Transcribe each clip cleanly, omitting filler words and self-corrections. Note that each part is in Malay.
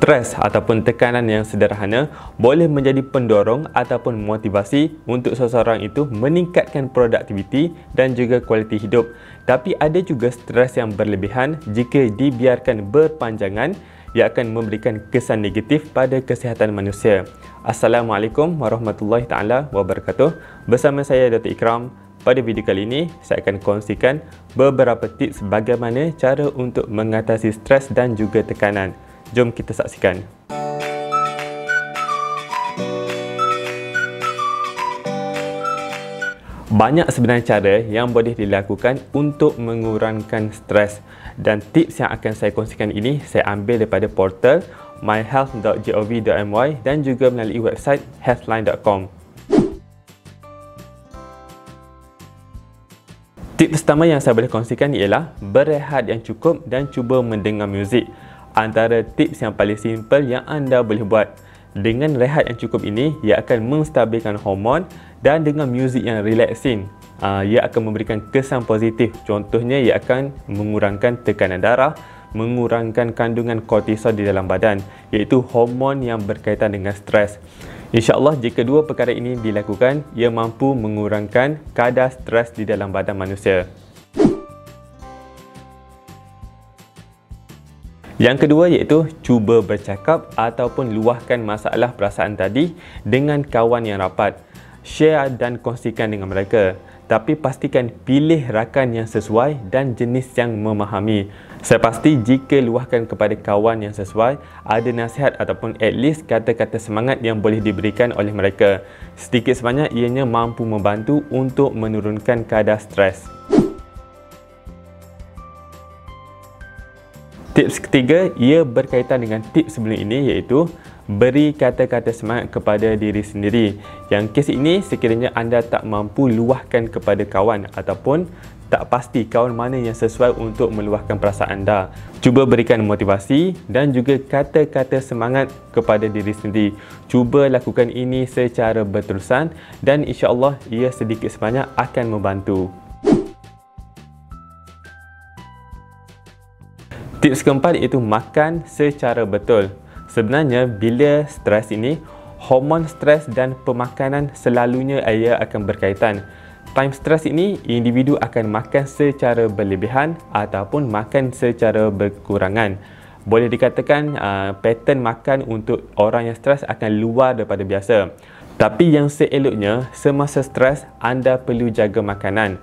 Stres ataupun tekanan yang sederhana boleh menjadi pendorong ataupun motivasi untuk seseorang itu meningkatkan produktiviti dan juga kualiti hidup. Tapi ada juga stres yang berlebihan jika dibiarkan berpanjangan, ia akan memberikan kesan negatif pada kesihatan manusia. Assalamualaikum warahmatullahi taala wabarakatuh. Bersama saya Datuk Ikram. Pada video kali ini, saya akan kongsikan beberapa tips bagaimana cara untuk mengatasi stres dan juga tekanan. Jom kita saksikan. Banyak sebenarnya cara yang boleh dilakukan untuk mengurangkan stres, dan tips yang akan saya kongsikan ini saya ambil daripada portal myhealth.gov.my dan juga melalui website healthline.com. Tips pertama yang saya boleh kongsikan ialah berehat yang cukup dan cuba mendengar muzik. Antara tips yang paling simple yang anda boleh buat. Dengan rehat yang cukup ini, ia akan menstabilkan hormon, dan dengan muzik yang relaxing, ia akan memberikan kesan positif. Contohnya, ia akan mengurangkan tekanan darah, mengurangkan kandungan kortisol di dalam badan, iaitu hormon yang berkaitan dengan stres. InsyaAllah, jika dua perkara ini dilakukan, ia mampu mengurangkan kadar stres di dalam badan manusia. Yang kedua iaitu cuba bercakap ataupun luahkan masalah perasaan tadi dengan kawan yang rapat. Share dan kongsikan dengan mereka. Tapi pastikan pilih rakan yang sesuai dan jenis yang memahami. Saya pasti jika luahkan kepada kawan yang sesuai, ada nasihat ataupun at least kata-kata semangat yang boleh diberikan oleh mereka. Sedikit sebanyak ianya mampu membantu untuk menurunkan kadar stres. Tips ketiga, ia berkaitan dengan tips sebelum ini, iaitu beri kata-kata semangat kepada diri sendiri. Yang kes ini sekiranya anda tak mampu luahkan kepada kawan ataupun tak pasti kawan mana yang sesuai untuk meluahkan perasaan anda. Cuba berikan motivasi dan juga kata-kata semangat kepada diri sendiri. Cuba lakukan ini secara berterusan dan insya-Allah ia sedikit sebanyak akan membantu. Tips keempat iaitu makan secara betul. Sebenarnya bila stres ini, hormon stres dan pemakanan selalunya ia akan berkaitan. Time stres ini, individu akan makan secara berlebihan ataupun makan secara berkurangan. Boleh dikatakan pattern makan untuk orang yang stres akan luar daripada biasa. Tapi yang seeloknya, semasa stres anda perlu jaga makanan.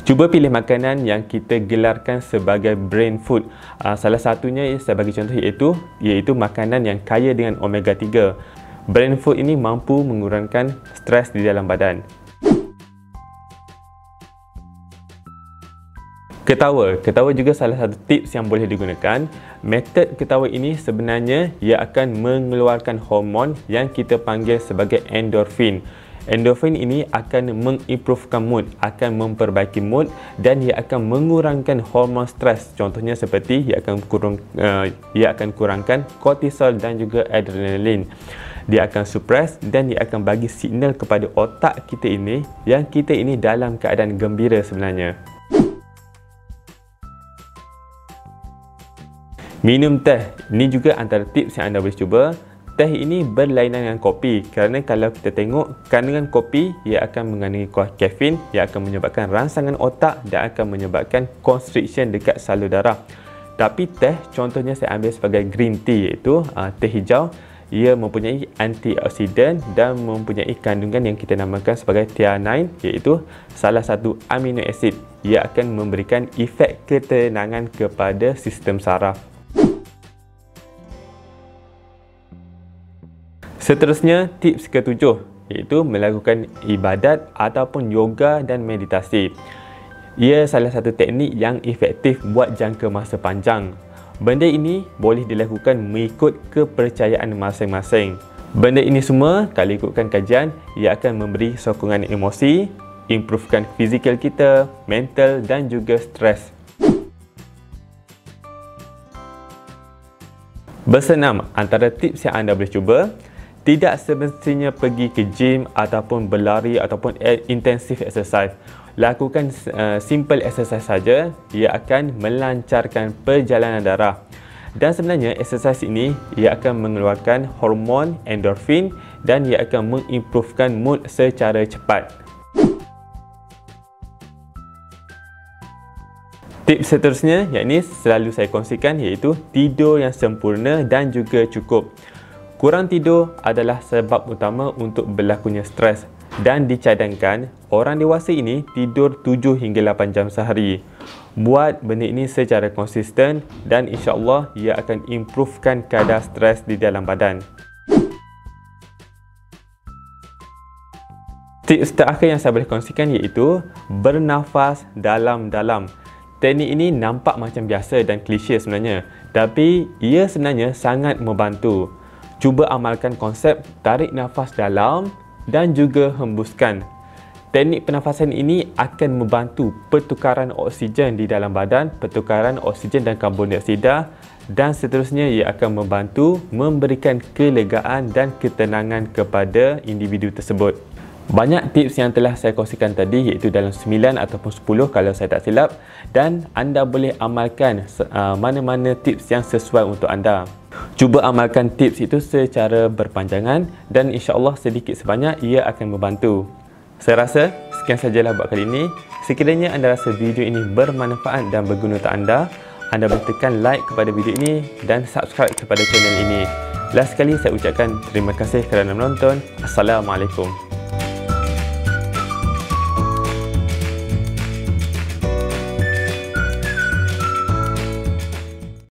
Cuba pilih makanan yang kita gelarkan sebagai brain food. Salah satunya saya bagi contoh iaitu makanan yang kaya dengan omega 3. Brain food ini mampu mengurangkan stres di dalam badan. Ketawa juga salah satu tips yang boleh digunakan. Metod ketawa ini sebenarnya ia akan mengeluarkan hormon yang kita panggil sebagai endorfin. Endorfin ini akan mengimprovekan mood, akan memperbaiki mood dan ia akan mengurangkan hormon stres. Contohnya seperti ia akan kurangkan kortisol dan juga adrenalin. Dia akan suppress dan dia akan bagi signal kepada otak kita ini yang kita ini dalam keadaan gembira sebenarnya. Minum teh, ini juga antara tips yang anda boleh cuba. Teh ini berlainan dengan kopi kerana kalau kita tengok kandungan kopi ia akan mengandungi kafein, ia akan menyebabkan rangsangan otak dan akan menyebabkan constriction dekat salur darah. Tapi teh, contohnya saya ambil sebagai green tea, iaitu teh hijau, ia mempunyai antioksidan dan mempunyai kandungan yang kita namakan sebagai theanine, iaitu salah satu amino acid. Ia akan memberikan efek ketenangan kepada sistem saraf. Seterusnya, tips ketujuh iaitu melakukan ibadat ataupun yoga dan meditasi. Ia salah satu teknik yang efektif buat jangka masa panjang. Benda ini boleh dilakukan mengikut kepercayaan masing-masing. Benda ini semua, kalau ikutkan kajian, ia akan memberi sokongan emosi, improvekan fizikal kita, mental dan juga stres. Bersenam, antara tips yang anda boleh cuba. Tidak semestinya pergi ke gym ataupun berlari ataupun intensive exercise. Lakukan simple exercise saja, ia akan melancarkan perjalanan darah. Dan sebenarnya exercise ini ia akan mengeluarkan hormon endorfin dan ia akan mengimprovekan mood secara cepat. Tips seterusnya yang ini selalu saya kongsikan iaitu tidur yang sempurna dan juga cukup. Kurang tidur adalah sebab utama untuk berlakunya stres dan dicadangkan orang dewasa ini tidur 7 hingga 8 jam sehari. Buat benda ini secara konsisten dan insya-Allah ia akan improvekan kadar stres di dalam badan. Tips terakhir yang saya boleh kongsikan iaitu bernafas dalam-dalam. Teknik ini nampak macam biasa dan klise sebenarnya, tapi ia sebenarnya sangat membantu. Cuba amalkan konsep tarik nafas dalam dan juga hembuskan. Teknik pernafasan ini akan membantu pertukaran oksigen di dalam badan, pertukaran oksigen dan karbon dioksida, dan seterusnya ia akan membantu memberikan kelegaan dan ketenangan kepada individu tersebut. Banyak tips yang telah saya kongsikan tadi iaitu dalam 9 ataupun 10 kalau saya tak silap, dan anda boleh amalkan mana-mana tips yang sesuai untuk anda. Cuba amalkan tips itu secara berpanjangan dan insya-Allah sedikit sebanyak ia akan membantu. Saya rasa sekian sajalah buat kali ini. Sekiranya anda rasa video ini bermanfaat dan berguna untuk anda boleh tekan like kepada video ini dan subscribe kepada channel ini. Last sekali saya ucapkan terima kasih kerana menonton. Assalamualaikum.